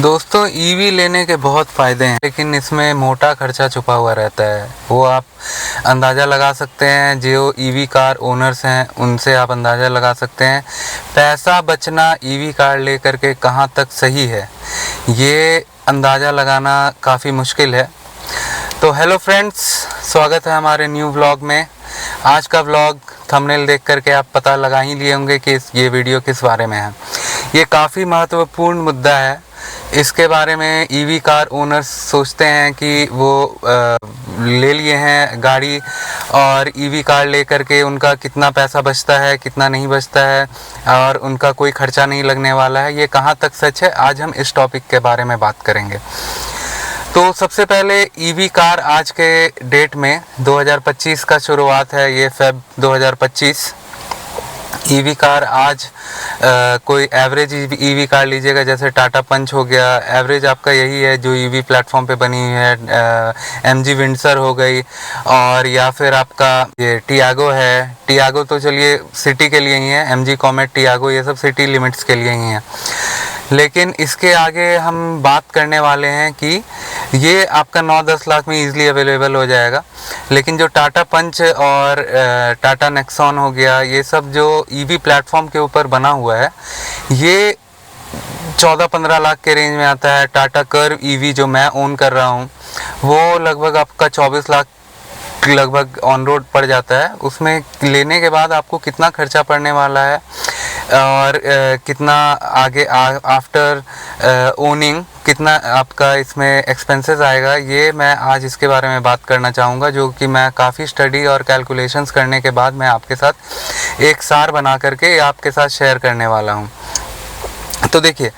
दोस्तों ईवी लेने के बहुत फ़ायदे हैं, लेकिन इसमें मोटा खर्चा छुपा हुआ रहता है। वो आप अंदाज़ा लगा सकते हैं, जो ईवी कार ओनर्स हैं उनसे आप अंदाज़ा लगा सकते हैं पैसा बचना ईवी कार लेकर के कहाँ तक सही है, ये अंदाज़ा लगाना काफ़ी मुश्किल है। तो हेलो फ्रेंड्स, स्वागत है हमारे न्यू व्लॉग में। आज का व्लॉग थंबनेल देख करके आप पता लगा ही लिए होंगे कि ये वीडियो किस बारे में है। ये काफ़ी महत्वपूर्ण मुद्दा है। इसके बारे में ईवी कार ओनर्स सोचते हैं कि वो ले लिए हैं गाड़ी और ईवी कार लेकर के उनका कितना पैसा बचता है, कितना नहीं बचता है और उनका कोई खर्चा नहीं लगने वाला है। ये कहाँ तक सच है, आज हम इस टॉपिक के बारे में बात करेंगे। तो सबसे पहले ईवी कार आज के डेट में 2025 का शुरुआत है, ये फेब 2025। ईवी कार आज कोई एवरेज ईवी कार लीजिएगा, जैसे टाटा पंच हो गया, एवरेज आपका यही है जो ईवी प्लेटफॉर्म पे बनी हुई है। एमजी विंडसर हो गई, और या फिर आपका ये टियागो है। टियागो तो चलिए सिटी के लिए ही है, एमजी कॉमेट, टियागो ये सब सिटी लिमिट्स के लिए ही है। लेकिन इसके आगे हम बात करने वाले हैं कि ये आपका 9-10 लाख में ईज़िली अवेलेबल हो जाएगा। लेकिन जो टाटा पंच और टाटा नेक्सॉन हो गया, ये सब जो ईवी प्लेटफॉर्म के ऊपर बना हुआ है, ये 14-15 लाख के रेंज में आता है। टाटा कर्व ईवी जो मैं ओन कर रहा हूँ, वो लगभग आपका 24 लाख लगभग ऑन रोड पड़ जाता है। उसमें लेने के बाद आपको कितना खर्चा पड़ने वाला है और कितना आगे आफ्टर ओनिंग कितना आपका इसमें एक्सपेंसेस आएगा, ये मैं आज इसके बारे में बात करना चाहूँगा, जो कि मैं काफ़ी स्टडी और कैलकुलेशंस करने के बाद मैं आपके साथ एक सार बना करके आपके साथ शेयर करने वाला हूँ। तो देखिए,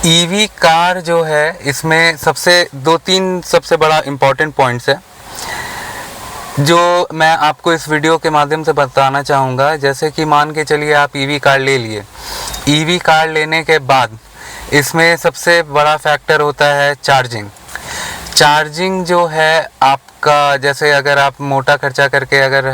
ईवी कार जो है, इसमें सबसे 2-3 सबसे बड़ा इम्पॉर्टेंट पॉइंट्स है जो मैं आपको इस वीडियो के माध्यम से बताना चाहूँगा। जैसे कि मान के चलिए आप ईवी कार ले लिए। ईवी कार लेने के बाद इसमें सबसे बड़ा फैक्टर होता है चार्जिंग। चार्जिंग जो है आपका, जैसे अगर आप मोटा खर्चा करके अगर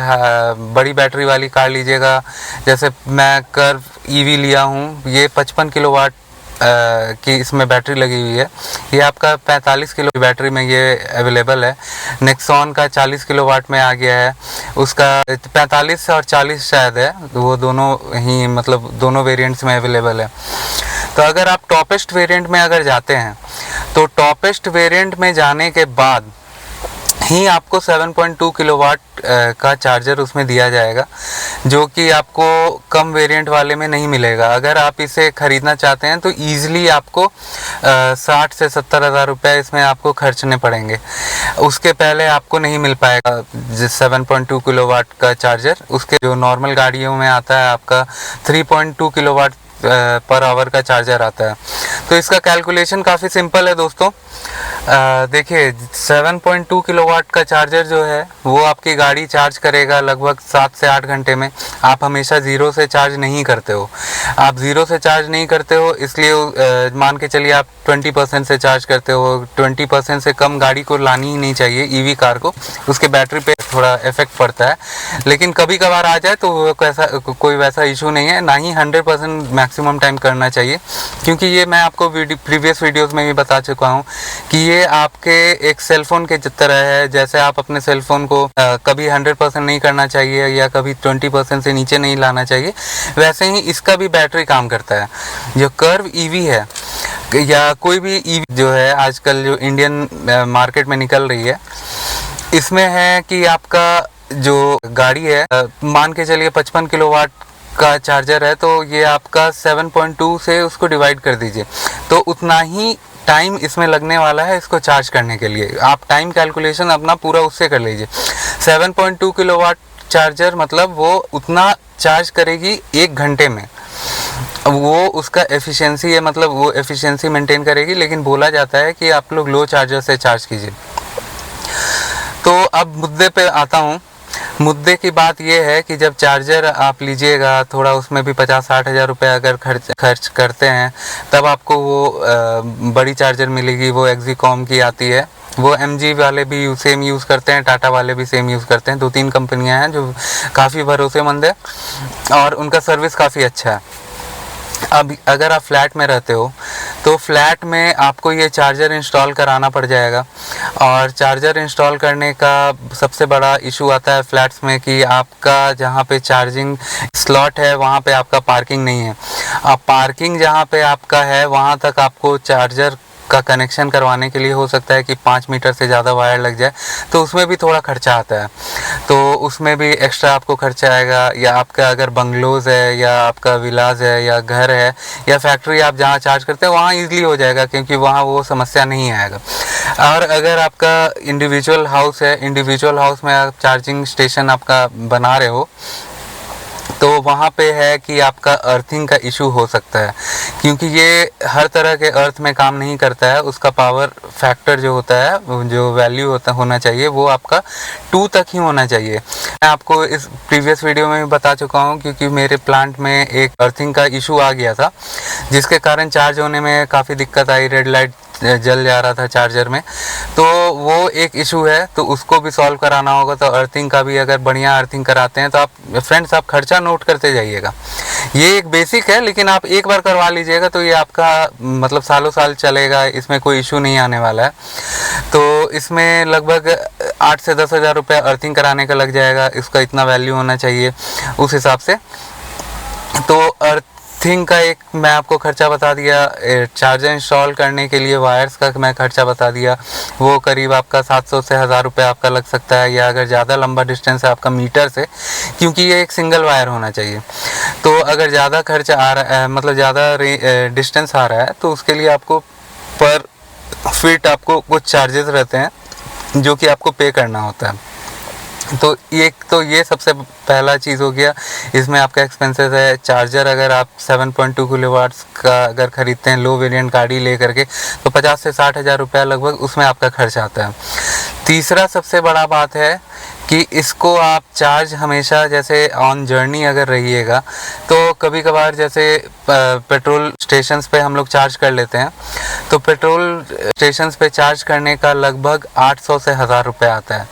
बड़ी बैटरी वाली कार लीजिएगा, जैसे मैं कर्व ईवी लिया हूँ, ये 55 किलोवाट की इसमें बैटरी लगी हुई है। ये आपका 45 किलो की बैटरी में ये अवेलेबल है। नेक्सॉन का 40 किलोवाट में आ गया है, उसका 45 और 40 शायद है, वो दोनों ही मतलब दोनों वेरिएंट्स में अवेलेबल है। तो अगर आप टॉपेस्ट वेरिएंट में अगर जाते हैं, तो टॉपेस्ट वेरिएंट में जाने के बाद ही आपको 7.2 किलोवाट का चार्जर उसमें दिया जाएगा, जो कि आपको कम वेरिएंट वाले में नहीं मिलेगा। अगर आप इसे ख़रीदना चाहते हैं तो ईज़िली आपको 60 से 70 हज़ार रुपये इसमें आपको खर्चने पड़ेंगे। उसके पहले आपको नहीं मिल पाएगा 7.2 किलोवाट का चार्जर। उसके जो नॉर्मल गाड़ियों में आता है आपका 3.2 किलोवाट पर आवर का चार्जर आता है। तो इसका कैलकुलेशन काफ़ी सिंपल है दोस्तों। देखिए, 7.2 किलोवाट का चार्जर जो है वो आपकी गाड़ी चार्ज करेगा लगभग 7 से 8 घंटे में। आप हमेशा ज़ीरो से चार्ज नहीं करते हो। आप ज़ीरो से चार्ज नहीं करते हो, इसलिए मान के चलिए आप 20% से चार्ज करते हो। 20% से कम गाड़ी को लानी ही नहीं चाहिए, ईवी कार को। उसके बैटरी पे थोड़ा इफेक्ट पड़ता है, लेकिन कभी कभार आ जाए तो कोई वैसा इशू नहीं है। ना ही 100% मैक्सिमम टाइम करना चाहिए, क्योंकि ये मैं आपको प्रीवियस वीडियोस में भी बता चुका हूँ कि ये आपके एक सेलफोन के तरह है। जैसे आप अपने सेलफोन को कभी 100% नहीं करना चाहिए या कभी 20% से नीचे नहीं लाना चाहिए, वैसे ही इसका भी बैटरी काम करता है। जो कर्व ईवी है या कोई भी ईवी जो है आजकल जो इंडियन मार्केट में निकल रही है, इसमें है कि आपका जो गाड़ी है, मान के चलिए 55 किलोवाट का चार्जर है, तो ये आपका 7.2 से उसको डिवाइड कर दीजिए, तो उतना ही टाइम इसमें लगने वाला है इसको चार्ज करने के लिए। आप टाइम कैलकुलेशन अपना पूरा उससे कर लीजिए। 7.2 किलोवाट चार्जर मतलब वो उतना चार्ज करेगी 1 घंटे में। वो उसका एफिशिएंसी है, मतलब वो एफिशिएंसी मेंटेन करेगी। लेकिन बोला जाता है कि आप लोग लो चार्जर से चार्ज खींचिए। तो अब मुद्दे पे आता हूँ। मुद्दे की बात यह है कि जब चार्जर आप लीजिएगा, थोड़ा उसमें भी 50-60 हज़ार रुपये अगर खर्च करते हैं, तब आपको वो बड़ी चार्जर मिलेगी। वो एक्जीकॉम की आती है, वो एमजी वाले भी सेम यूज़ करते हैं, टाटा वाले भी सेम यूज़ करते हैं। 2-3 कंपनियां हैं जो काफ़ी भरोसेमंद है और उनका सर्विस काफ़ी अच्छा है। अब अगर आप फ्लैट में रहते हो तो फ्लैट में आपको ये चार्जर इंस्टॉल कराना पड़ जाएगा। और चार्जर इंस्टॉल करने का सबसे बड़ा इशू आता है फ्लैट्स में कि आपका जहाँ पे चार्जिंग स्लॉट है वहाँ पे आपका पार्किंग नहीं है। अब पार्किंग जहाँ पे आपका है वहाँ तक आपको चार्जर का कनेक्शन करवाने के लिए हो सकता है कि 5 मीटर से ज़्यादा वायर लग जाए, तो उसमें भी थोड़ा खर्चा आता है। तो उसमें भी एक्स्ट्रा आपको खर्चा आएगा। या आपका अगर बंगलोज़ है या आपका विलाज है या घर है या फैक्ट्री आप जहाँ चार्ज करते हैं वहाँ ईज़िली हो जाएगा, क्योंकि वहाँ वो समस्या नहीं आएगा। और अगर आपका इंडिविजुअल हाउस है, इंडिविजुअल हाउस में आप चार्जिंग स्टेशन आपका बना रहे हो, तो वहाँ पे है कि आपका अर्थिंग का इशू हो सकता है, क्योंकि ये हर तरह के अर्थ में काम नहीं करता है। उसका पावर फैक्टर जो होता है, जो वैल्यू होना चाहिए, वो आपका 2 तक ही होना चाहिए। मैं आपको इस प्रीवियस वीडियो में भी बता चुका हूँ, क्योंकि मेरे प्लांट में एक अर्थिंग का इशू आ गया था, जिसके कारण चार्ज होने में काफ़ी दिक्कत आई। रेड लाइट जल जा रहा था चार्जर में, तो वो एक इशू है, तो उसको भी सॉल्व कराना होगा। तो अर्थिंग का भी अगर बढ़िया अर्थिंग कराते हैं तो आप फ्रेंड्स आप खर्चा नोट करते जाइएगा। ये एक बेसिक है, लेकिन आप एक बार करवा लीजिएगा तो ये आपका मतलब सालों साल चलेगा, इसमें कोई इशू नहीं आने वाला है। तो इसमें लगभग 8 से 10 हज़ार रुपये अर्थिंग कराने का लग जाएगा। इसका इतना वैल्यू होना चाहिए उस हिसाब से। तो अर्थिंग का एक मैं आपको खर्चा बता दिया। चार्जर इंस्टॉल करने के लिए वायर्स का मैं खर्चा बता दिया, वो करीब आपका 700 से 1000 रुपये आपका लग सकता है। या अगर ज़्यादा लंबा डिस्टेंस है आपका मीटर से, क्योंकि ये एक सिंगल वायर होना चाहिए, तो अगर ज़्यादा खर्चा आ रहा है, मतलब ज़्यादा डिस्टेंस आ रहा है, तो उसके लिए आपको पर फिट आपको कुछ चार्जेस रहते हैं जो कि आपको पे करना होता है। तो ये सबसे पहला चीज़ हो गया। इसमें आपका एक्सपेंसेस है। चार्जर अगर आप 7.2 किलोवाट्स का अगर ख़रीदते हैं लो वेरिएंट गाड़ी ले करके, तो 50 से 60 हज़ार रुपया लगभग उसमें आपका खर्च आता है। तीसरा सबसे बड़ा बात है कि इसको आप चार्ज हमेशा, जैसे ऑन जर्नी अगर रहिएगा, तो कभी कभार जैसे पेट्रोल स्टेशंस पे हम लोग चार्ज कर लेते हैं, तो पेट्रोल स्टेशंस पे चार्ज करने का लगभग 800 से 1000 रुपये आता है।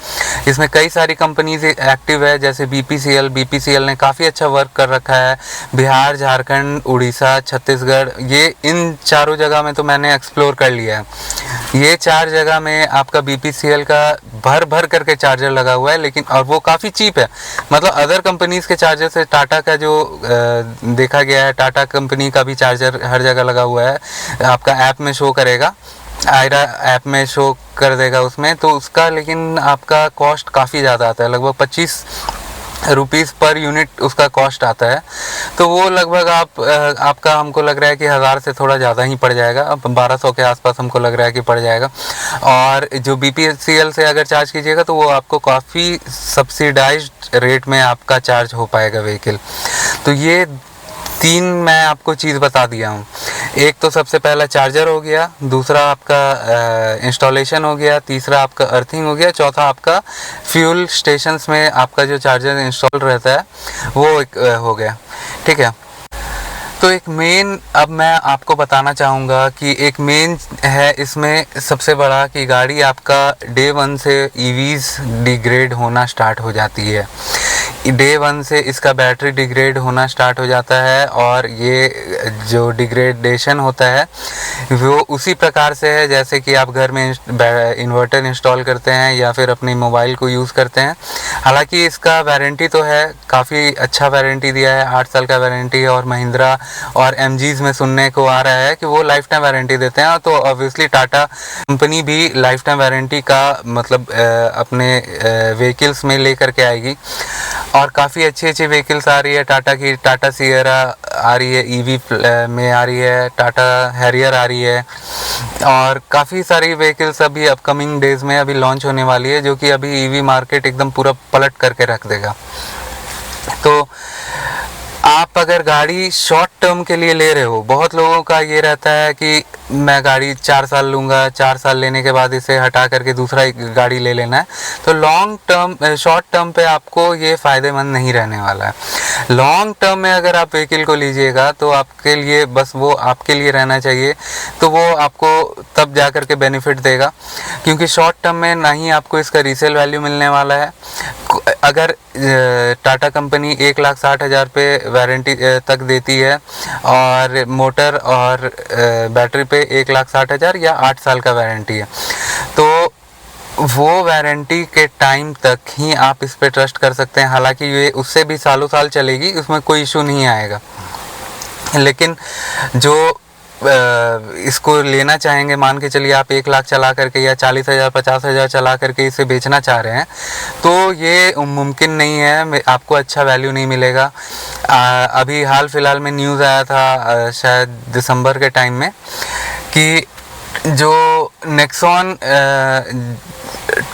इसमें कई सारी कंपनीज एक्टिव है, जैसे बीपीसीएल ने काफ़ी अच्छा वर्क कर रखा है। बिहार, झारखंड, उड़ीसा, छत्तीसगढ़, ये इन चारों जगह में तो मैंने एक्सप्लोर कर लिया है। ये 4 जगह में आपका बीपीसीएल का भर करके चार्जर लगा हुआ है, लेकिन और वो काफ़ी चीप है। मतलब अदर कंपनीज़ के चार्जर से टाटा का जो देखा गया है, टाटा कंपनी का भी चार्जर हर जगह लगा हुआ है, आपका ऐप में शो करेगा, आयरा ऐप में शो कर देगा उसमें, तो उसका लेकिन आपका कॉस्ट काफ़ी ज़्यादा आता है, लगभग 25 रुपीज़ पर यूनिट उसका कॉस्ट आता है। तो वो लगभग आपका हमको लग रहा है कि 1000 से थोड़ा ज़्यादा ही पड़ जाएगा, अब 1200 के आसपास हमको लग रहा है कि पड़ जाएगा। और जो बीपीसीएल से अगर चार्ज कीजिएगा तो वो आपको काफ़ी सब्सिडाइज्ड रेट में आपका चार्ज हो पाएगा व्हीकल। तो ये 3 मैं आपको चीज़ बता दिया हूँ। एक तो सबसे पहला चार्जर हो गया, दूसरा आपका इंस्टॉलेशन हो गया, तीसरा आपका अर्थिंग हो गया, चौथा आपका फ्यूल स्टेशंस में आपका जो चार्जर इंस्टॉल रहता है वो एक हो गया। ठीक है, तो एक मेन अब मैं आपको बताना चाहूँगा कि एक मेन है इसमें सबसे बड़ा कि गाड़ी आपका डे 1 से ईवीज़ डिग्रेड होना स्टार्ट हो जाती है। डे 1 से इसका बैटरी डिग्रेड होना स्टार्ट हो जाता है, और ये जो डिग्रेडेशन होता है वो उसी प्रकार से है जैसे कि आप घर में इन्वर्टर इंस्टॉल करते हैं या फिर अपने मोबाइल को यूज़ करते हैं। हालांकि इसका वारंटी तो है, काफ़ी अच्छा वारंटी दिया है, 8 साल का वारंटी, और महिंद्रा और एमजीज़ में सुनने को आ रहा है कि वो लाइफ टाइम वारंटी देते हैं। तो ऑब्वियसली टाटा कंपनी भी लाइफ टाइम वारंटी का मतलब अपने व्हीकल्स में ले करके आएगी, और काफ़ी अच्छी व्हीकल्स आ रही है टाटा की। टाटा सियरा आ रही है, ईवी में आ रही है, टाटा हैरियर आ रही है, और काफ़ी सारी व्हीकल्स अभी अपकमिंग डेज में अभी लॉन्च होने वाली है, जो कि अभी ईवी मार्केट एकदम पूरा पलट करके रख देगा। तो आप अगर गाड़ी शॉर्ट टर्म के लिए ले रहे हो, बहुत लोगों का ये रहता है कि मैं गाड़ी 4 साल लूँगा, 4 साल लेने के बाद इसे हटा करके दूसरा एक गाड़ी ले लेना है, तो लॉन्ग टर्म शॉर्ट टर्म पे आपको ये फ़ायदेमंद नहीं रहने वाला है। लॉन्ग टर्म में अगर आप व्हीकल को लीजिएगा तो आपके लिए बस वो आपके लिए रहना चाहिए, तो वो आपको तब जा कर के बेनिफिट देगा, क्योंकि शॉर्ट टर्म में ना ही आपको इसका रीसेल वैल्यू मिलने वाला है। अगर टाटा कंपनी 1,60,000 पे वारंटी तक देती है और मोटर और बैटरी पे 1,60,000 या 8 साल का वारंटी है, तो वो वारंटी के टाइम तक ही आप इस पे ट्रस्ट कर सकते हैं। हालांकि ये उससे भी सालों साल चलेगी, उसमें कोई इशू नहीं आएगा। लेकिन जो इसको लेना चाहेंगे, मान के चलिए आप 1 लाख चला करके या 40,000 50,000 चला करके इसे बेचना चाह रहे हैं, तो ये मुमकिन नहीं है, आपको अच्छा वैल्यू नहीं मिलेगा। अभी हाल फिलहाल में न्यूज़ आया था शायद दिसंबर के टाइम में कि जो नेक्सॉन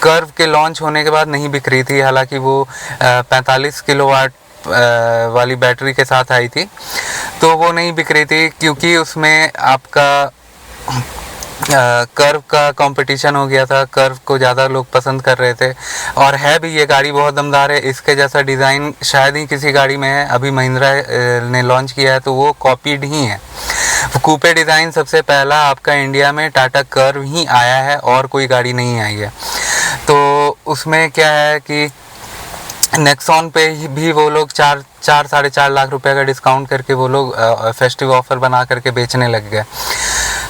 कर्व के लॉन्च होने के बाद नहीं बिक रही थी, हालांकि वो 45 किलोवाट वाली बैटरी के साथ आई थी, तो वो नहीं बिक रही थी क्योंकि उसमें आपका कर्व का कंपटीशन हो गया था। कर्व को ज़्यादा लोग पसंद कर रहे थे, और है भी ये गाड़ी बहुत दमदार है। इसके जैसा डिज़ाइन शायद ही किसी गाड़ी में है, अभी महिंद्रा ने लॉन्च किया है तो वो कॉपीड ही है। कूपे डिज़ाइन सबसे पहला आपका इंडिया में टाटा कर्व ही आया है और कोई गाड़ी नहीं आई है। तो उसमें क्या है कि नेक्सॉन पे भी वो लोग 4-4.5 लाख रुपए का डिस्काउंट करके वो लोग फेस्टिव ऑफर बना करके बेचने लग गए।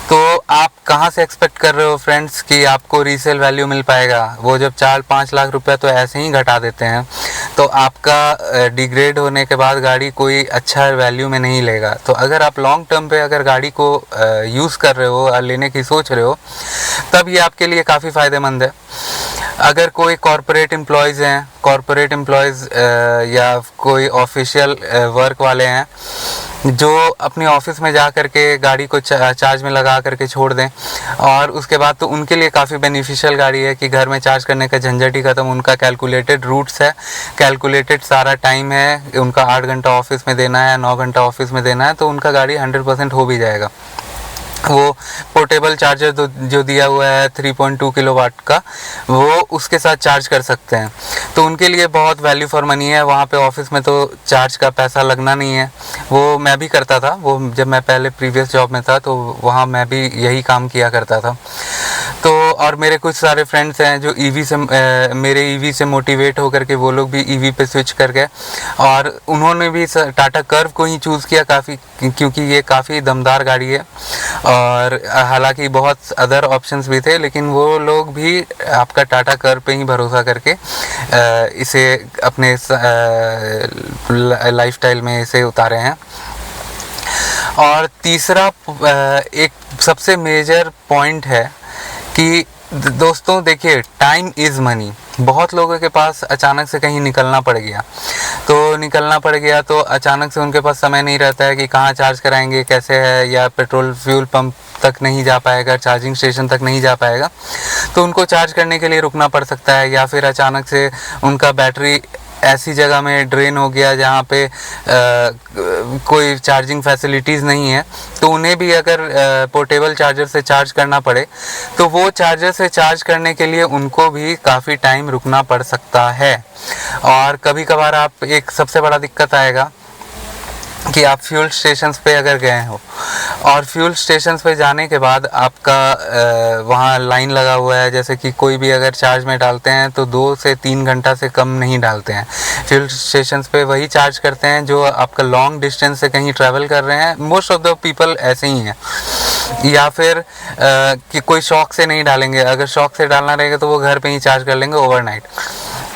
तो आप कहाँ से एक्सपेक्ट कर रहे हो फ्रेंड्स कि आपको रीसेल वैल्यू मिल पाएगा? वो जब 4-5 लाख रुपए तो ऐसे ही घटा देते हैं, तो आपका डिग्रेड होने के बाद गाड़ी कोई अच्छा वैल्यू में नहीं लेगा। तो अगर आप लॉन्ग टर्म पे अगर गाड़ी को यूज़ कर रहे हो और लेने की सोच रहे हो, तब ये आपके लिए काफ़ी फ़ायदेमंद है। अगर कोई कॉरपोरेट एम्प्लॉयज़ हैं, कॉरपोरेट एम्प्लॉयज़ या कोई ऑफिशियल वर्क वाले हैं जो अपने ऑफिस में जा कर के गाड़ी को चार्ज में लगा करके छोड़ दें, और उसके बाद तो उनके लिए काफ़ी बेनिफिशियल गाड़ी है कि घर में चार्ज करने का झंझट ही खत्म। उनका कैलकुलेटेड रूट्स है, कैलकुलेटेड सारा टाइम है, उनका 8 घंटा ऑफिस में देना है, 9 घंटा ऑफिस में देना है, तो उनका गाड़ी 100% हो भी जाएगा। वो पोर्टेबल चार्जर जो दिया हुआ है 3.2 किलोवाट का, वो उसके साथ चार्ज कर सकते हैं, तो उनके लिए बहुत वैल्यू फॉर मनी है। वहाँ पे ऑफिस में तो चार्ज का पैसा लगना नहीं है। वो मैं भी करता था, वो जब मैं पहले प्रीवियस जॉब में था तो वहाँ मैं भी यही काम किया करता था। तो और मेरे कुछ सारे फ्रेंड्स हैं जो ईवी से मेरे ईवी से मोटिवेट होकर के वो लोग भी ईवी पे स्विच कर गए, और उन्होंने भी टाटा कर्व को ही चूज़ किया काफ़ी, क्योंकि ये काफ़ी दमदार गाड़ी है। और हालांकि बहुत अदर ऑप्शंस भी थे, लेकिन वो लोग भी आपका टाटा कर्व पे ही भरोसा करके इसे अपने लाइफस्टाइल में इसे उतारे हैं। और तीसरा एक सबसे मेजर पॉइंट है कि दोस्तों देखिए, टाइम इज़ मनी। बहुत लोगों के पास अचानक से कहीं निकलना पड़ गया, तो अचानक से उनके पास समय नहीं रहता है कि कहाँ चार्ज कराएंगे, कैसे है, या पेट्रोल फ्यूल पंप तक नहीं जा पाएगा, चार्जिंग स्टेशन तक नहीं जा पाएगा, तो उनको चार्ज करने के लिए रुकना पड़ सकता है। या फिर अचानक से उनका बैटरी ऐसी जगह में ड्रेन हो गया जहाँ पे कोई चार्जिंग फैसिलिटीज़ नहीं है, तो उन्हें भी अगर पोर्टेबल चार्जर से चार्ज करना पड़े, तो वो चार्जर से चार्ज करने के लिए उनको भी काफ़ी टाइम रुकना पड़ सकता है। और कभी कभार आप एक सबसे बड़ा दिक्कत आएगा कि आप फ्यूल स्टेशंस पे अगर गए हो, और फ्यूल स्टेशंस पे जाने के बाद आपका वहाँ लाइन लगा हुआ है, जैसे कि कोई भी अगर चार्ज में डालते हैं तो 2 से 3 घंटा से कम नहीं डालते हैं। फ्यूल स्टेशंस पे वही चार्ज करते हैं जो आपका लॉन्ग डिस्टेंस से कहीं ट्रैवल कर रहे हैं। मोस्ट ऑफ द पीपल ऐसे ही हैं। या फिर कि कोई शौक से नहीं डालेंगे, अगर शौक से डालना रहेगा तो वो घर पे ही चार्ज कर लेंगे ओवरनाइट।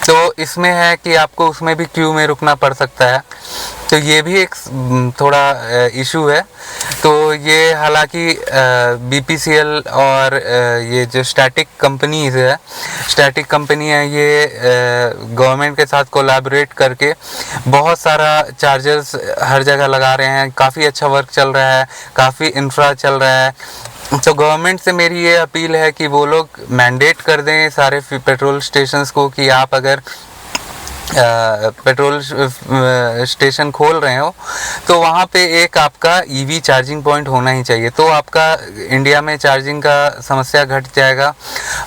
तो इसमें है कि आपको उसमें भी क्यू में रुकना पड़ सकता है, तो ये भी एक थोड़ा इशू है। तो ये हालांकि BPCL और ये जो स्टैटिक कंपनी है, ये गवर्नमेंट के साथ कोलैबोरेट करके बहुत सारा चार्जर्स हर जगह लगा रहे हैं। काफ़ी अच्छा वर्क चल रहा है, काफ़ी इंफ्रा चल रहा है। तो गवर्नमेंट से मेरी ये अपील है कि वो लोग मैंडेट कर दें सारे पेट्रोल स्टेशंस को कि आप अगर पेट्रोल स्टेशन खोल रहे हो तो वहाँ पे एक आपका ईवी चार्जिंग पॉइंट होना ही चाहिए। तो आपका इंडिया में चार्जिंग का समस्या घट जाएगा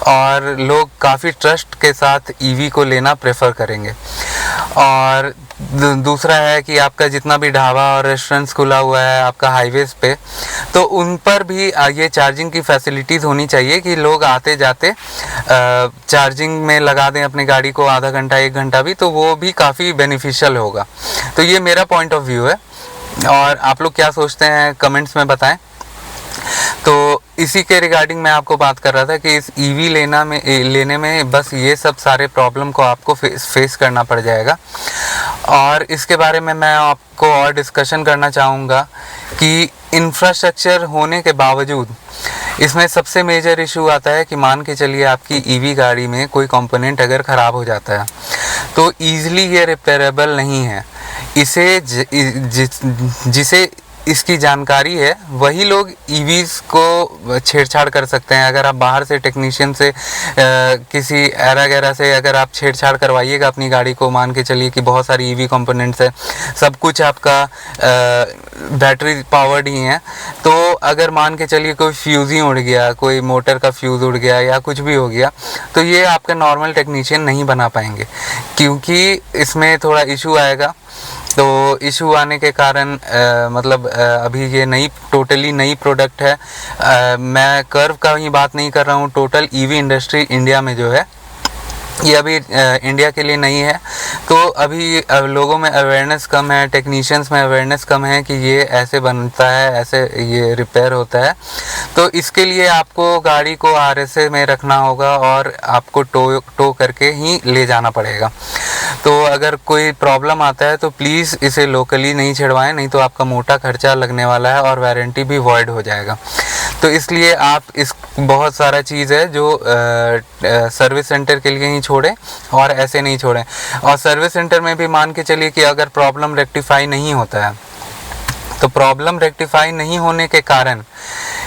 और लोग काफ़ी ट्रस्ट के साथ ईवी को लेना प्रेफर करेंगे। और दूसरा है कि आपका जितना भी ढाबा और रेस्टोरेंट्स खुला हुआ है आपका हाईवेज पे, तो उन पर भी ये चार्जिंग की फैसिलिटीज़ होनी चाहिए कि लोग आते जाते चार्जिंग में लगा दें अपनी गाड़ी को, आधा घंटा 1 घंटा भी, तो वो भी काफ़ी बेनिफिशियल होगा। तो ये मेरा पॉइंट ऑफ व्यू है, और आप लोग क्या सोचते हैं कमेंट्स में बताएं। तो इसी के रिगार्डिंग मैं आपको बात कर रहा था कि इस ईवी लेने में बस ये सब सारे प्रॉब्लम को आपको फेस करना पड़ जाएगा। और इसके बारे में मैं आपको और डिस्कशन करना चाहूँगा कि इंफ्रास्ट्रक्चर होने के बावजूद इसमें सबसे मेजर इशू आता है कि मान के चलिए आपकी ईवी गाड़ी में कोई कंपोनेंट अगर ख़राब हो जाता है तो ईज़िली ये रिपेयरेबल नहीं है। इसे जिसे इसकी जानकारी है वही लोग ईवीज़ को छेड़छाड़ कर सकते हैं। अगर आप बाहर से टेक्नीशियन से किसी एरा गैरा से अगर आप छेड़छाड़ करवाइएगा अपनी गाड़ी को, मान के चलिए कि बहुत सारी ईवी कंपोनेंट्स है, सब कुछ आपका बैटरी पावर्ड ही है, तो अगर मान के चलिए कोई फ्यूज़ ही उड़ गया, कोई मोटर का फ्यूज़ उड़ गया या कुछ भी हो गया, तो ये आपका नॉर्मल टेक्नीशियन नहीं बना पाएंगे, क्योंकि इसमें थोड़ा इशू आएगा। तो इशू आने के कारण अभी ये टोटली नई प्रोडक्ट है। मैं कर्व का ही बात नहीं कर रहा हूँ, टोटल ईवी इंडस्ट्री इंडिया में जो है ये अभी इंडिया के लिए नहीं है। तो अभी लोगों में अवेयरनेस कम है, टेक्नीशियंस में अवेयरनेस कम है कि ये ऐसे बनता है, ऐसे ये रिपेयर होता है। तो इसके लिए आपको गाड़ी को RSA में रखना होगा और आपको टो करके ही ले जाना पड़ेगा। तो अगर कोई प्रॉब्लम आता है तो प्लीज़ इसे लोकली नहीं छिड़वाएं, नहीं तो आपका मोटा खर्चा लगने वाला है और वारंटी भी वॉइड हो जाएगा। तो इसलिए आप बहुत सारा चीज़ है जो सर्विस सेंटर के लिए ही छोड़ें और ऐसे नहीं छोड़ें। और सर्विस सेंटर में भी मान के चलिए कि अगर प्रॉब्लम रेक्टिफाई नहीं होता है, तो प्रॉब्लम रेक्टिफाई नहीं होने के कारण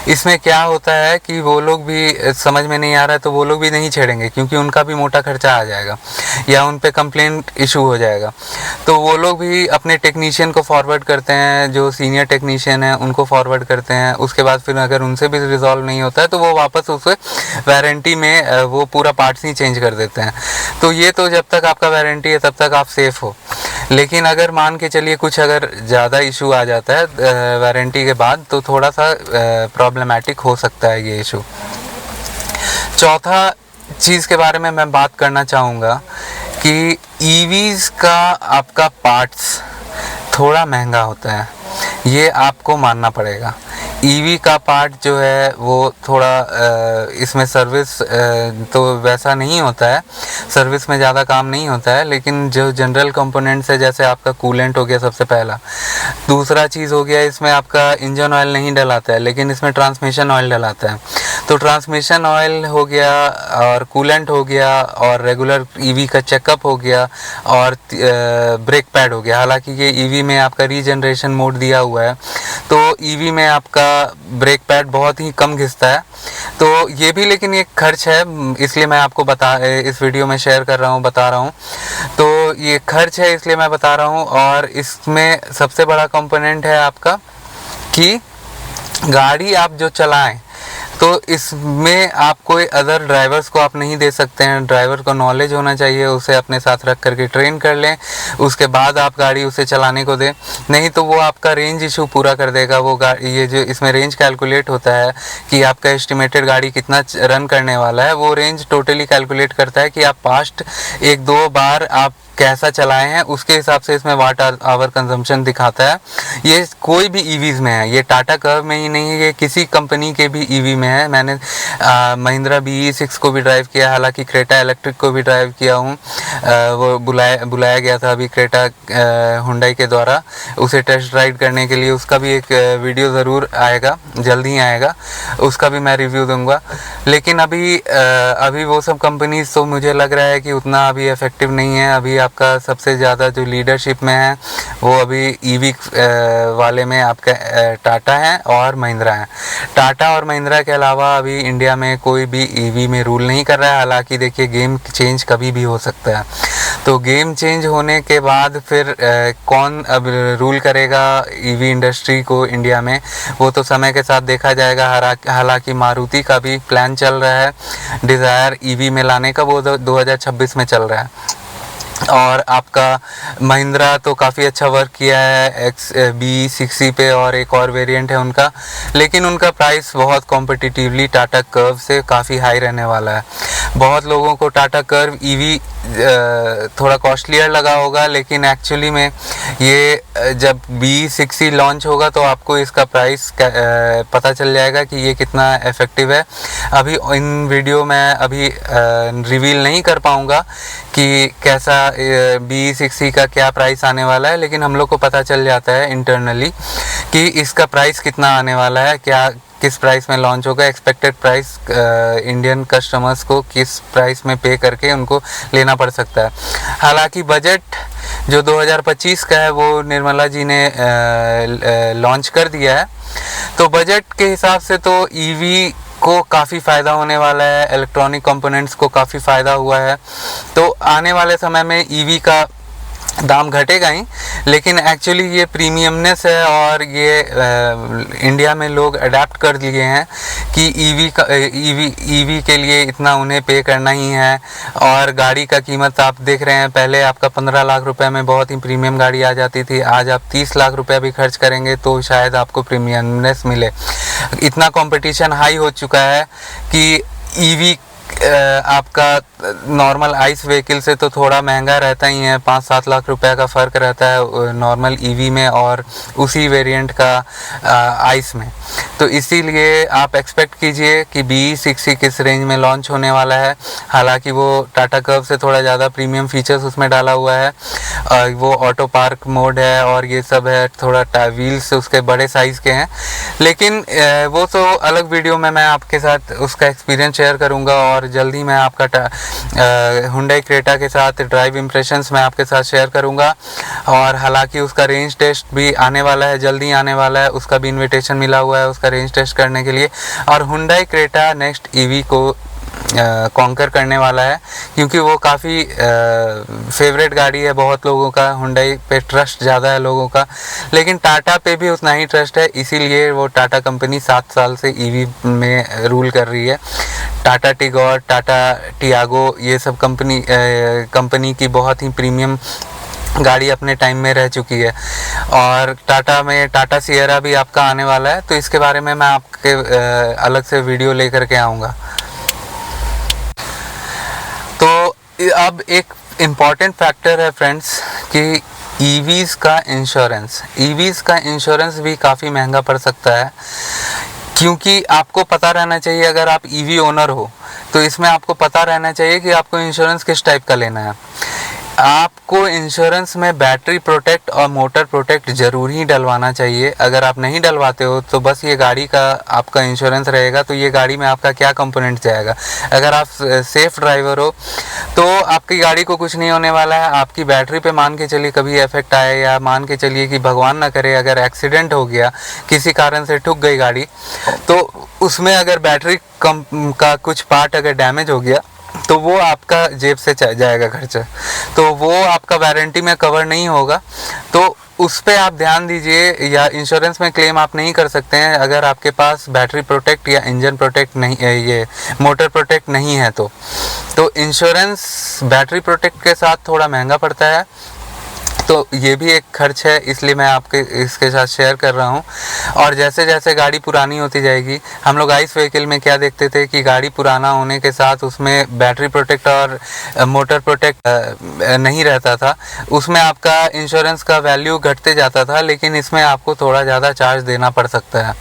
इसमें क्या होता है कि वो लोग भी समझ में नहीं आ रहा है तो वो लोग भी नहीं छेड़ेंगे, क्योंकि उनका भी मोटा खर्चा आ जाएगा या उन पे कंप्लेंट इशू हो जाएगा। तो वो लोग भी अपने टेक्नीशियन को फॉरवर्ड करते हैं, जो सीनियर टेक्नीशियन है उनको फॉरवर्ड करते हैं। उसके बाद फिर अगर उनसे भी रिजॉल्व नहीं होता है तो वो वापस उसे वारंटी में वो पूरा पार्ट्स ही चेंज कर देते हैं। तो ये तो जब तक आपका वारंटी है तब तक आप सेफ़ हो, लेकिन अगर मान के चलिए कुछ अगर ज़्यादा इशू आ जाता है वारंटी के बाद, तो थोड़ा सा प्रॉब्लमेटिक हो सकता है ये इशू। चौथा चीज़ के बारे में मैं बात करना चाहूँगा कि ईवीज़ का आपका पार्ट्स थोड़ा महंगा होता है, ये आपको मानना पड़ेगा। ईवी का पार्ट जो है वो थोड़ा इसमें सर्विस तो वैसा नहीं होता है, सर्विस में ज़्यादा काम नहीं होता है, लेकिन जो जनरल कंपोनेंट्स है जैसे आपका कूलेंट हो गया सबसे पहला, दूसरा चीज़ हो गया इसमें आपका इंजन ऑयल नहीं डलाता है लेकिन इसमें ट्रांसमिशन ऑयल डलाता है। तो ट्रांसमिशन ऑयल हो गया और कूलेंट हो गया और रेगुलर ईवी का चेकअप हो गया और ब्रेक पैड हो गया। हालांकि ये ईवी में आपका रीजनरेशन मोड दिया हुआ है, तो ईवी में आपका ब्रेक पैड बहुत ही कम घिसता है। तो ये भी लेकिन एक खर्च है, इसलिए मैं आपको इस वीडियो में शेयर कर रहा हूँ, बता रहा हूँ। तो ये खर्च है इसलिए मैं बता रहा हूँ। और इसमें सबसे बड़ा कंपोनेंट है आपका कि गाड़ी आप जो चलाएं तो इसमें आप कोई अदर ड्राइवर्स को आप नहीं दे सकते हैं। ड्राइवर को नॉलेज होना चाहिए, उसे अपने साथ रख करके ट्रेन कर लें, उसके बाद आप गाड़ी उसे चलाने को दें, नहीं तो वो आपका रेंज इशू पूरा कर देगा। वो गाड़ी, ये जो इसमें रेंज कैलकुलेट होता है कि आपका एस्टिमेटेड गाड़ी कितना रन करने वाला है, वो रेंज टोटली कैलकुलेट करता है कि आप पास्ट 1-2 बार आप कैसा चलाए हैं, उसके हिसाब से इसमें वाट आवर कंजम्पशन दिखाता है। ये कोई भी ईवीज़ में है, ये टाटा कर्व में ही नहीं है, ये किसी कंपनी के भी ईवी में है। मैंने महिंद्रा BE6 को भी ड्राइव किया, हालांकि क्रेटा इलेक्ट्रिक को भी ड्राइव किया हूँ। वो बुलाया गया था अभी क्रेटा हुंडई के द्वारा उसे टेस्ट राइड करने के लिए। उसका भी एक वीडियो ज़रूर आएगा, जल्द ही आएगा, उसका भी मैं रिव्यू दूंगा। लेकिन अभी वो सब कंपनीज तो मुझे लग रहा है कि उतना अभी इफेक्टिव नहीं है। अभी आपका सबसे ज़्यादा जो लीडरशिप में है वो अभी ईवी वाले में आपका टाटा है और महिंद्रा है। टाटा और महिंद्रा के अलावा अभी इंडिया में कोई भी ईवी में रूल नहीं कर रहा है। हालांकि देखिए गेम चेंज कभी भी हो सकता है, तो गेम चेंज होने के बाद फिर कौन अब रूल करेगा ईवी इंडस्ट्री को इंडिया में, वो तो समय के साथ देखा जाएगा। हालांकि मारुति का भी प्लान चल रहा है डिज़ायर ईवी में लाने का, वो 2026 में चल रहा है। और आपका महिंद्रा तो काफ़ी अच्छा वर्क किया है XB60 पे, और एक और वेरिएंट है उनका, लेकिन उनका प्राइस बहुत कॉम्पिटिटिवली टाटा कर्व से काफ़ी हाई रहने वाला है। बहुत लोगों को टाटा कर्व EV थोड़ा कॉस्टलियर लगा होगा, लेकिन एक्चुअली में ये जब B60 लॉन्च होगा तो आपको इसका प्राइस पता चल जाएगा कि ये कितना इफ़ेक्टिव है। अभी इन वीडियो में अभी रिवील नहीं कर पाऊँगा कि कैसा B60 का क्या प्राइस आने वाला है, लेकिन हम लोग को पता चल जाता है इंटरनली कि इसका प्राइस कितना आने वाला है, क्या किस प्राइस में लॉन्च होगा, एक्सपेक्टेड प्राइस इंडियन कस्टमर्स को किस प्राइस में पे करके उनको लेना पड़ सकता है। हालांकि बजट जो 2025 का है वो निर्मला जी ने लॉन्च कर दिया है, तो बजट के हिसाब से तो EV को काफ़ी फ़ायदा होने वाला है, इलेक्ट्रॉनिक कंपोनेंट्स को काफ़ी फ़ायदा हुआ है। तो आने वाले समय में EV का दाम घटेगा ही, लेकिन एक्चुअली ये प्रीमियमनेस है और ये इंडिया में लोग अडेप्ट कर लिए हैं कि EV के लिए इतना उन्हें पे करना ही है। और गाड़ी का कीमत आप देख रहे हैं, पहले आपका 15 लाख रुपए में बहुत ही प्रीमियम गाड़ी आ जाती थी, आज आप 30 लाख रुपए भी खर्च करेंगे तो शायद आपको प्रीमियमनेस मिले। इतना कंपटीशन हाई हो चुका है कि EV आपका नॉर्मल आइस व्हीकल से तो थोड़ा महंगा रहता ही है, 5-7 लाख रुपए का फ़र्क रहता है नॉर्मल EV में और उसी वेरिएंट का आइस में। तो इसीलिए आप एक्सपेक्ट कीजिए कि B60 किस रेंज में लॉन्च होने वाला है। हालांकि वो टाटा कर्व से थोड़ा ज़्यादा प्रीमियम फीचर्स उसमें डाला हुआ है, वो ऑटो पार्क मोड है और ये सब है, थोड़ा व्हील्स उसके बड़े साइज़ के हैं, लेकिन वो तो अलग वीडियो में मैं आपके साथ उसका एक्सपीरियंस शेयर करूँगा। और जल्दी मैं आपका हुंडई क्रेटा के साथ ड्राइव इम्प्रेशंस मैं आपके साथ शेयर करूँगा। और हालांकि उसका रेंज टेस्ट भी आने वाला है, जल्दी आने वाला है, उसका भी इन्विटेशन मिला हुआ है उसका रेंज टेस्ट करने के लिए। और हुंडई क्रेटा नेक्स्ट EV को कॉन्कर करने वाला है, क्योंकि वो काफ़ी फेवरेट गाड़ी है बहुत लोगों का, हुंडई पे ट्रस्ट ज़्यादा है लोगों का, लेकिन टाटा पे भी उतना ही ट्रस्ट है, इसीलिए वो टाटा कंपनी 7 साल से EV में रूल कर रही है। टाटा टिगोर, टाटा टियागो, ये सब कंपनी की बहुत ही प्रीमियम गाड़ी अपने टाइम में रह चुकी है। और टाटा में टाटा सियरा भी आपका आने वाला है, तो इसके बारे में मैं आपके अलग से वीडियो लेकर के आऊँगा। तो अब एक इम्पॉर्टेंट फैक्टर है फ्रेंड्स कि EVs का इंश्योरेंस भी काफ़ी महंगा पड़ सकता है, क्योंकि आपको पता रहना चाहिए, अगर आप EV ओनर हो तो इसमें आपको पता रहना चाहिए कि आपको इंश्योरेंस किस टाइप का लेना है। आपको इंश्योरेंस में बैटरी प्रोटेक्ट और मोटर प्रोटेक्ट ज़रूर ही डलवाना चाहिए। अगर आप नहीं डलवाते हो तो बस ये गाड़ी का आपका इंश्योरेंस रहेगा, तो ये गाड़ी में आपका क्या कंपोनेंट जाएगा। अगर आप सेफ ड्राइवर हो तो आपकी गाड़ी को कुछ नहीं होने वाला है। आपकी बैटरी पे मान के चलिए कभी इफेक्ट आए, या मान के चलिए कि भगवान ना करे अगर एक्सीडेंट हो गया, किसी कारण से ठुक गई गाड़ी, तो उसमें अगर बैटरी का कुछ पार्ट अगर डैमेज हो गया तो वो आपका जेब से जाएगा खर्चा, तो वो आपका वारंटी में कवर नहीं होगा। तो उस पर आप ध्यान दीजिए, या इंश्योरेंस में क्लेम आप नहीं कर सकते हैं अगर आपके पास बैटरी प्रोटेक्ट या इंजन प्रोटेक्ट नहीं, ये मोटर प्रोटेक्ट नहीं है। तो इंश्योरेंस बैटरी प्रोटेक्ट के साथ थोड़ा महंगा पड़ता है, तो ये भी एक खर्च है, इसलिए मैं आपके इसके साथ शेयर कर रहा हूँ। और जैसे जैसे गाड़ी पुरानी होती जाएगी, हम लोग आइस व्हीकल में क्या देखते थे कि गाड़ी पुराना होने के साथ उसमें बैटरी प्रोटेक्ट और मोटर प्रोटेक्ट नहीं रहता था, उसमें आपका इंश्योरेंस का वैल्यू घटते जाता था, लेकिन इसमें आपको थोड़ा ज़्यादा चार्ज देना पड़ सकता है।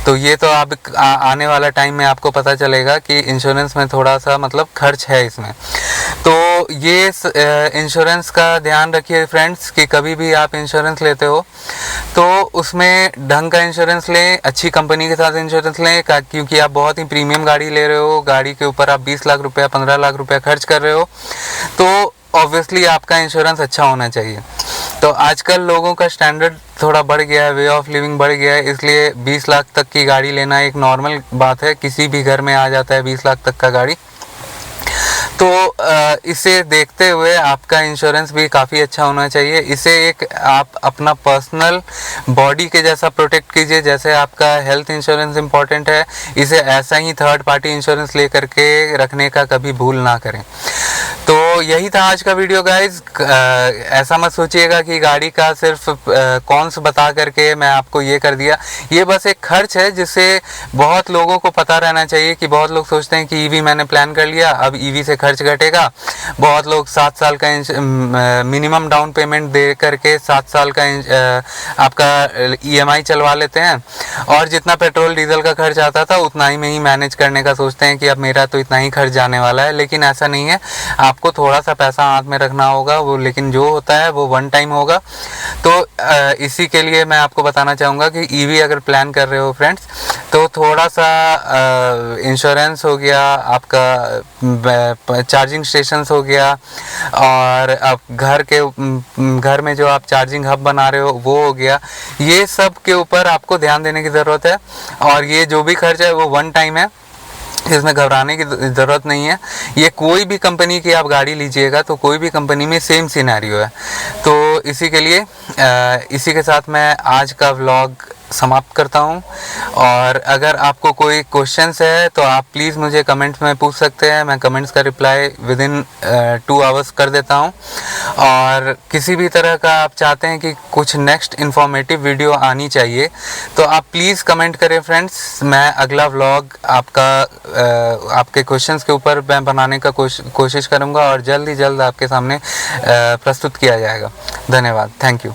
तो ये तो आप आने वाला टाइम में आपको पता चलेगा कि इंश्योरेंस में थोड़ा सा मतलब खर्च है इसमें। तो ये इंश्योरेंस का ध्यान रखिए फ्रेंड्स कि कभी भी आप इंश्योरेंस लेते हो तो उसमें ढंग का इंश्योरेंस लें, अच्छी कंपनी के साथ इंश्योरेंस लें, क्योंकि आप बहुत ही प्रीमियम गाड़ी ले रहे हो, गाड़ी के ऊपर आप 20 लाख रुपया 15 लाख रुपया खर्च कर रहे हो, तो ऑब्वियसली आपका इंश्योरेंस अच्छा होना चाहिए। तो आजकल लोगों का स्टैंडर्ड थोड़ा बढ़ गया है, वे ऑफ लिविंग बढ़ गया है, इसलिए 20 लाख तक की गाड़ी लेना एक नॉर्मल बात है, किसी भी घर में आ जाता है 20 लाख तक का गाड़ी। तो इसे देखते हुए आपका इंश्योरेंस भी काफ़ी अच्छा होना चाहिए। इसे एक आप अपना पर्सनल बॉडी के जैसा प्रोटेक्ट कीजिए, जैसे आपका हेल्थ इंश्योरेंस इम्पॉर्टेंट है, इसे ऐसा ही थर्ड पार्टी इंश्योरेंस ले करके रखने का कभी भूल ना करें। तो यही था आज का वीडियो गाइज। ऐसा मत सोचिएगा कि गाड़ी का सिर्फ कॉन्स बता करके मैं आपको ये कर दिया। ये बस एक खर्च है जिससे बहुत लोगों को पता रहना चाहिए कि बहुत लोग सोचते हैं कि ईवी मैंने प्लान कर लिया, अब ईवी से खर्च घटेगा। बहुत लोग 7 साल का मिनिमम डाउन पेमेंट दे करके 7 साल का आपका EMI चलवा लेते हैं और जितना पेट्रोल डीजल का खर्च आता था उतना ही में ही मैनेज करने का सोचते हैं कि अब मेरा तो इतना ही खर्च जाने वाला है। लेकिन ऐसा नहीं है, आपको थोड़ा सा पैसा हाथ में रखना होगा वो, लेकिन जो होता है वो वन टाइम होगा। तो इसी के लिए मैं आपको बताना चाहूँगा कि ईवी अगर प्लान कर रहे हो फ्रेंड्स, तो थोड़ा सा इंश्योरेंस हो गया, आपका चार्जिंग स्टेशंस हो गया, और आप घर में जो आप चार्जिंग हब बना रहे हो वो हो गया। ये सब के ऊपर आपको ध्यान देने की ज़रूरत है। और ये जो भी खर्च है वो वन टाइम है, इसमें घबराने की ज़रूरत नहीं है। ये कोई भी कंपनी की आप गाड़ी लीजिएगा तो कोई भी कंपनी में सेम सिनेरियो है। तो इसी के लिए इसी के साथ मैं आज का व्लॉग समाप्त करता हूं। और अगर आपको कोई क्वेश्चंस है तो आप प्लीज़ मुझे कमेंट्स में पूछ सकते हैं, मैं कमेंट्स का रिप्लाई विदिन 2 आवर्स कर देता हूं। और किसी भी तरह का आप चाहते हैं कि कुछ नेक्स्ट इन्फॉर्मेटिव वीडियो आनी चाहिए तो आप प्लीज़ कमेंट करें फ्रेंड्स। मैं अगला व्लॉग आपके क्वेश्चंस के ऊपर मैं बनाने का कोशिश करूंगा और जल्द ही जल्द आपके सामने प्रस्तुत किया जाएगा। धन्यवाद, थैंक यू।